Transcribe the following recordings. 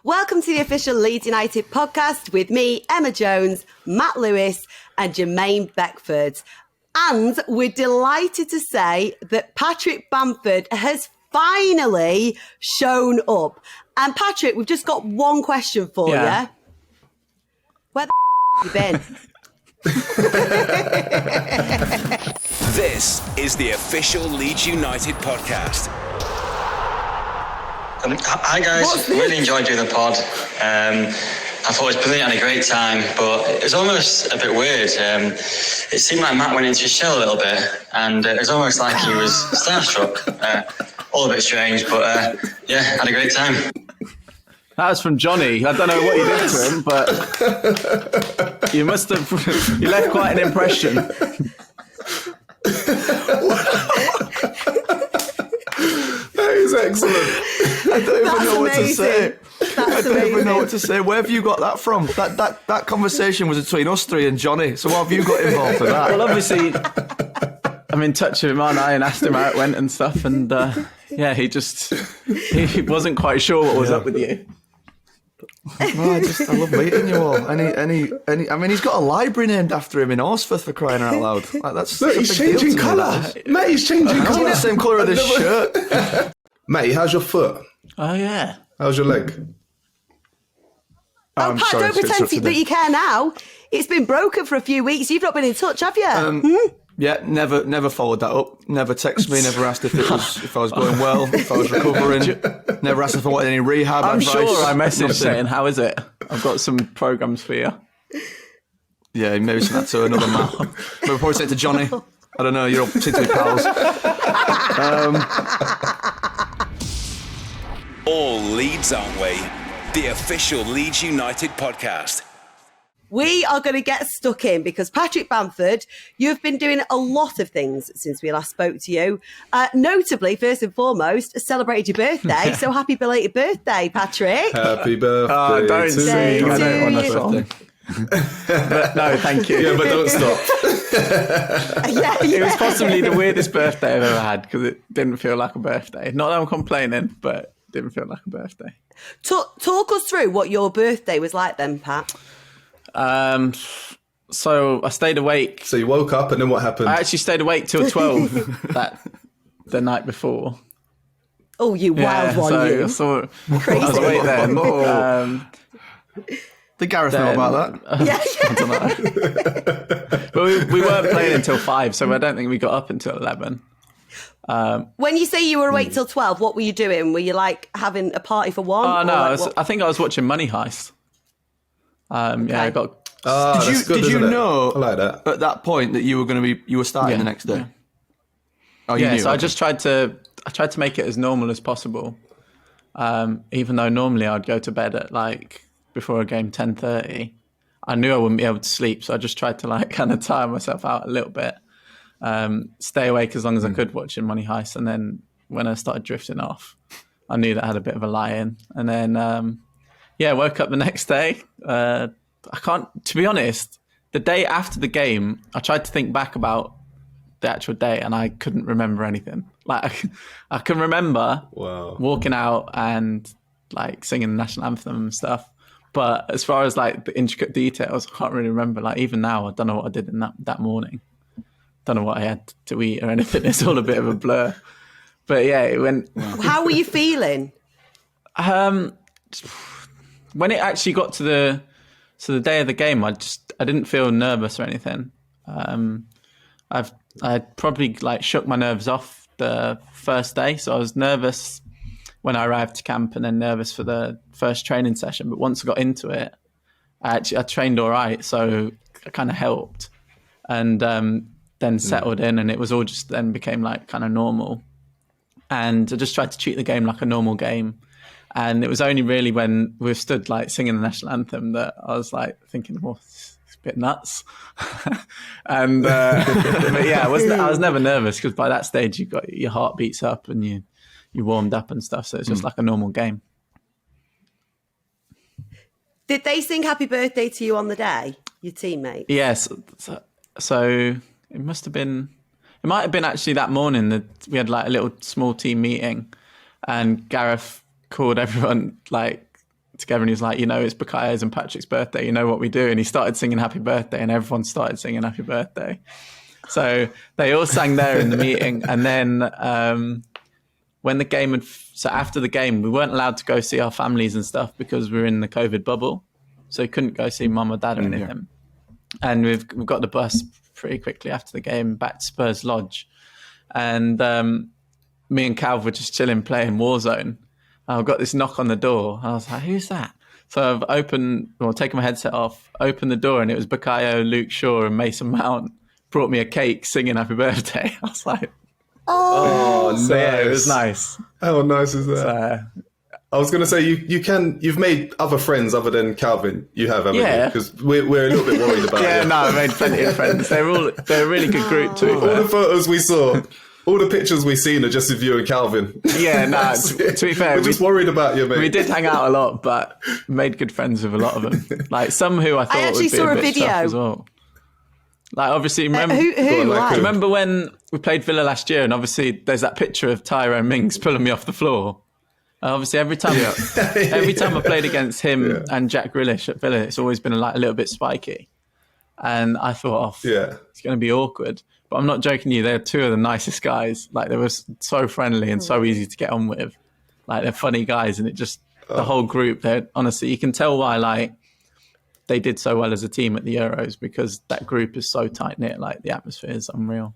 Welcome to the official Leeds United podcast with me, Emma Jones, Matt Lewis and Jermaine Beckford. And we're delighted to say that Patrick Bamford has finally shown up. And Patrick, we've just got one question for you. Where the have you been? This is the official Leeds United podcast. Hi guys, really enjoyed doing the pod. I thought it was brilliant, had a great time, but it was almost a bit weird. It seemed like Matt went into his shell a little bit, and it was almost like he was starstruck. All a bit strange, but yeah, had a great time. That was from Johnny. I don't know what you did to him, but you must have. You left quite an impression. That is excellent. I don't even know what to say. I don't even know what to say. Where have you got that from? That conversation was between us three and Johnny. So what have you got involved with that? Well, obviously, I'm in touch with him, aren't I? And asked him how it went and stuff. And yeah, he wasn't quite sure what was up with you. Well, I love meeting you all. Any. I mean, he's got a library named after him in Horsforth, for crying out loud. Like, that's look, he's changing colour. Mate, he's changing colour. He's the same colour of this shirt. Mate, how's your foot? Oh yeah. How's your leg? Oh, Pat, don't pretend that you care now. It's been broken for a few weeks. You've not been in touch, have you? Yeah, never followed that up. Never texted me. Never asked if I was going well, if I was recovering. Never asked if I wanted any rehab I'm advice. sure I messaged saying, "How is it? I've got some programs for you." Yeah, maybe send that to another Matt. Maybe probably send it to Johnny. I don't know. You're all seem to be pals. All Leeds, aren't we? The official Leeds United podcast. We are going to get stuck in because Patrick Bamford, you've been doing a lot of things since we last spoke to you. Notably, first and foremost, celebrated your birthday. So happy belated birthday, Patrick. Happy birthday. Oh, don't sing. I don't want a song. But no, thank you. Yeah, but don't stop. It was possibly the weirdest birthday I've ever had because it didn't feel like a birthday. Not that I'm complaining, but it didn't feel like a birthday. Talk us through what your birthday was like then, Pat. So I stayed awake. So you woke up and then what happened? I actually stayed awake till 12 the night before. Oh, you wild one, you. Crazy. I was awake then. Did Gareth know about that? Yeah. I don't know. But we weren't playing until 5, so I don't think we got up until 11. When you say you were awake till 12, what were you doing? Were you like having a party for one? Oh, no, I think I was watching Money Heist. Okay. Yeah, I got. Did you know I like that. at that point that you were starting the next day? Yeah. Oh, you knew. So I just tried to make it as normal as possible. Even though normally I'd go to bed at like before a game 10:30. I knew I wouldn't be able to sleep, so I just tried to like kind of tire myself out a little bit. Stay awake as long as I could watching Money Heist, and then when I started drifting off, I knew that I had a bit of a lie in, and then. Yeah, woke up the next day. To be honest, the day after the game, I tried to think back about the actual day and I couldn't remember anything. Like, I can remember walking out and like singing the national anthem and stuff. But as far as like the intricate details, I can't really remember. Like, even now, I don't know what I did in that morning. Don't know what I had to eat or anything. It's all a bit of a blur. But yeah, it went. How were you feeling? When it actually got to the day of the game, I didn't feel nervous or anything. I probably like shook my nerves off the first day, so I was nervous when I arrived to camp, and then nervous for the first training session. But once I got into it, I trained all right, so it kind of helped, and then settled in, and it was all just then became like kind of normal. And I just tried to treat the game like a normal game. And it was only really when we stood like singing the national anthem that I was like thinking, well, it's a bit nuts. And but yeah, I was never nervous because by that stage you got your heart beats up and you warmed up and stuff. So it's just like a normal game. Did they sing happy birthday to you on the day, your teammates? Yes. So it might have been actually that morning that we had like a little small team meeting and Gareth called everyone like together, and he was like, it's Bakayo's and Patrick's birthday. You know what we do? And he started singing Happy Birthday, and everyone started singing Happy Birthday. So they all sang there in the meeting. And then when the game so after the game, we weren't allowed to go see our families and stuff because we were in the COVID bubble. So we couldn't go see mum or dad or anything. And we've got the bus pretty quickly after the game back to Spurs Lodge. And me and Calv were just chilling, playing Warzone. I've got this knock on the door. I was like, who's that? So I've taken my headset off, opened the door, and it was Bakayo, Luke Shaw, and Mason Mount. Brought me a cake singing Happy Birthday. I was like, oh, nice. So yeah, it was nice. How nice is that? I was going to say, you've made other friends other than Calvin. You have, haven't you? Because we're a little bit worried about you. No, I made plenty of friends. They're a really good group too. All the photos we saw. All the pictures we've seen are just of you and Calvin. Yeah, no, to be fair. We're just worried about you, mate. We did hang out a lot, but made good friends with a lot of them. Like some who I thought would be a bit tough as well. Like obviously, remember, remember when we played Villa last year and obviously there's that picture of Tyrone Mings pulling me off the floor. Obviously, every time I played against him and Jack Grealish at Villa, it's always been a little bit spiky. And I thought, it's going to be awkward. But I'm not joking you, they're two of the nicest guys. Like, they were so friendly and so easy to get on with. Like, they're funny guys, and it just, the whole group, honestly, you can tell why, they did so well as a team at the Euros, because that group is so tight-knit. Like, the atmosphere is unreal.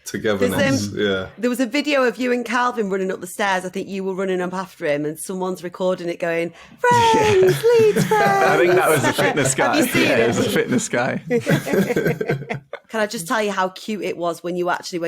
Togetherness, There was a video of you and Calvin running up the stairs. I think you were running up after him, and someone's recording it going, friends, Leeds friends. I think that was the fitness guy. Have you seen it? It was a fitness guy. Can I just tell you how cute it was when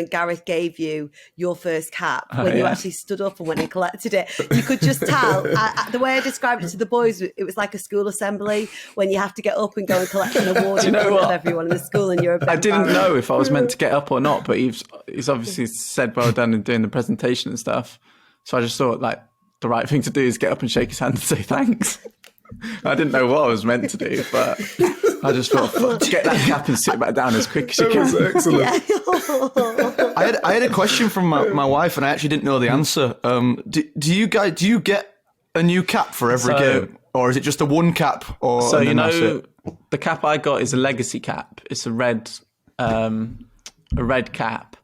Gareth gave you your first cap, when you actually stood up and went and collected it? You could just tell. The way I described it to the boys, it was like a school assembly when you have to get up and go and collect an award in front of everyone in the school, and you're a bit I didn't know if I was meant to get up or not, but he's obviously said well done in doing the presentation and stuff. So I just thought the right thing to do is get up and shake his hand and say thanks. I didn't know what I was meant to do, but I just thought, get that cap and sit back down as quick as you can. That was excellent. I had a question from my wife, and I actually didn't know the answer. Do you get a new cap for every game, or is it just a one cap? So the cap I got is a legacy cap. It's a red cap,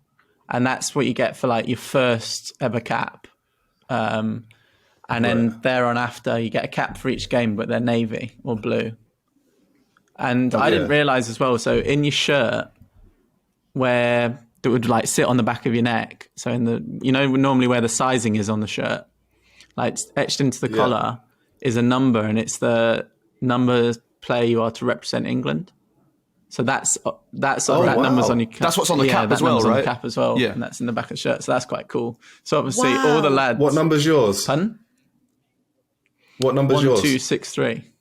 and that's what you get for your first ever cap. And then thereon after, you get a cap for each game, but they're navy or blue. And I didn't realise as well, so in your shirt, where it would sit on the back of your neck, so in the, normally where the sizing is on the shirt, etched into the collar is a number, and it's the number player you are to represent England. So that number's on your cap. That's what's on the cap as well, right? On the cap as well, and that's in the back of the shirt. So that's quite cool. So obviously all the lads. What number's yours? Pardon? What number's yours? 1263.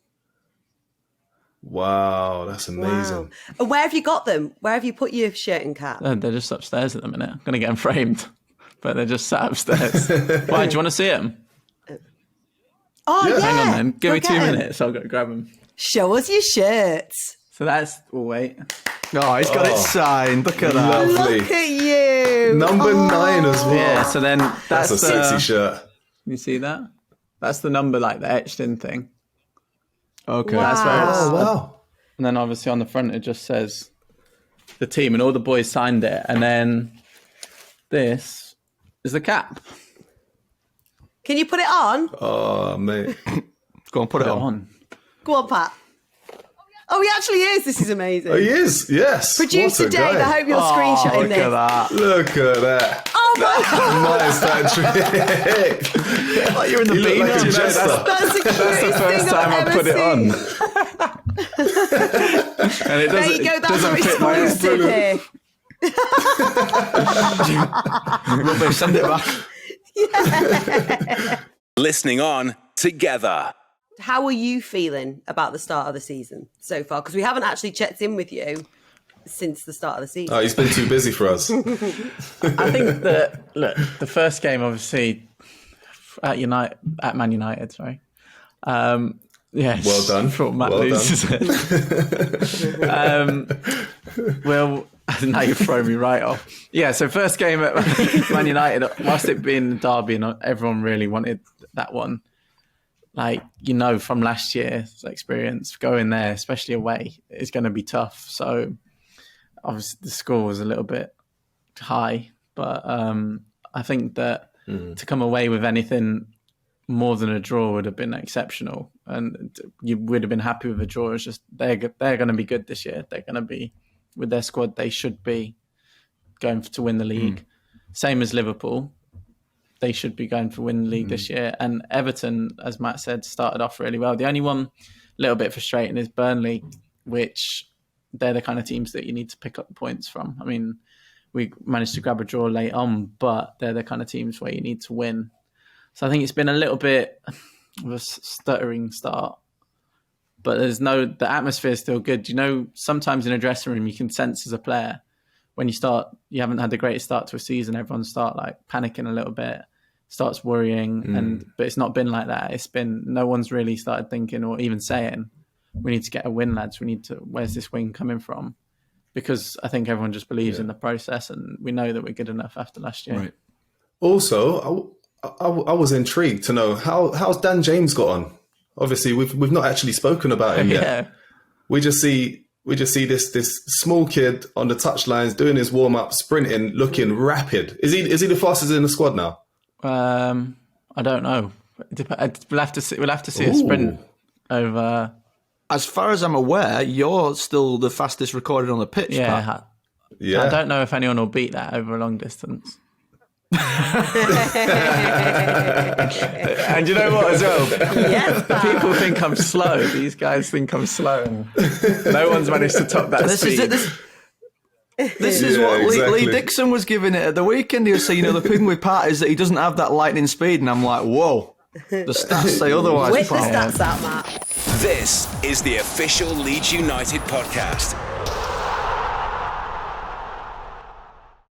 Wow, that's amazing. Wow. And where have you got them? Where have you put your shirt and cap? They're just upstairs at the minute. I'm going to get them framed, but they're just sat upstairs. Why, do you want to see them? Oh, yeah. Hang on then. Give me 2 minutes. I'll go grab them. Show us your shirts. So that's... Oh, wait. Oh, he's got it signed. Look at that. Lovely. Look at you. Number 9 as well. Yeah, so then that's a sexy shirt. You see that? That's the number, the etched in thing. Okay. Wow. That's where it's... Oh, wow. And then obviously on the front it just says the team, and all the boys signed it. And then this is the cap. Can you put it on? Oh, mate. Go on, put it on. Go on, Pat. Oh, he actually is. This is amazing. Oh, he is. Yes. Producer Dave, I hope you're screenshotting this. Look at that. Look at that. Oh my God. Nice, Patrick. Like you're in the bean. Like a jester. That's the cutest the first thing time I've I ever put it seen. on. And it There you go. That's doesn't fit my exclusive here. Rubbish, send it back. Listening on together. How are you feeling about the start of the season so far? Because we haven't actually checked in with you since the start of the season. Oh, he's been too busy for us. I think that, look, the first game, obviously, at Man United, sorry. Yes. Well done. For Matt Well loses it. Well, now you've thrown me right off. Yeah, so first game at Man United, whilst it being the derby and everyone really wanted that one, like, from last year's experience, going there, especially away, is going to be tough. So obviously the score was a little bit high, but I think that to come away with anything more than a draw would have been exceptional, and you would have been happy with a draw. It's just they're going to be good this year. They're going to be, with their squad, they should be going to win the league. Same as Liverpool. They should be going for win the league this year. And Everton, as Matt said, started off really well. The only one little bit frustrating is Burnley, which they're the kind of teams that you need to pick up points from. I mean, we managed to grab a draw late on, but they're the kind of teams where you need to win. So I think it's been a little bit of a stuttering start, but the atmosphere is still good. Sometimes in a dressing room, you can sense as a player when you haven't had the greatest start to a season, everyone start like panicking a little bit, starts worrying, but it's not been like that. It's been, no one's really started thinking or even saying, we need to get a win, lads. Where's this win coming from? Because I think everyone just believes in the process, and we know that we're good enough after last year. Right. Also, I was intrigued to know how's Dan James got on. Obviously, we've not actually spoken about him yet. We just see this small kid on the touchlines doing his warm up, sprinting, looking rapid. Is he the fastest in the squad now? I don't know. We'll have to see a sprint over. As far as I'm aware, you're still the fastest recorded on the pitch. Yeah, Pat. Yeah. I don't know if anyone will beat that over a long distance. And you know what as well? Yes, people think I'm slow. These guys think I'm slow. And no one's managed to top that speed. This is what Lee Dixon was giving it at the weekend. He was saying, the thing with Pat is that he doesn't have that lightning speed. And I'm like, whoa, the stats say otherwise. Whip the stats out, Matt. This is the official Leeds United podcast.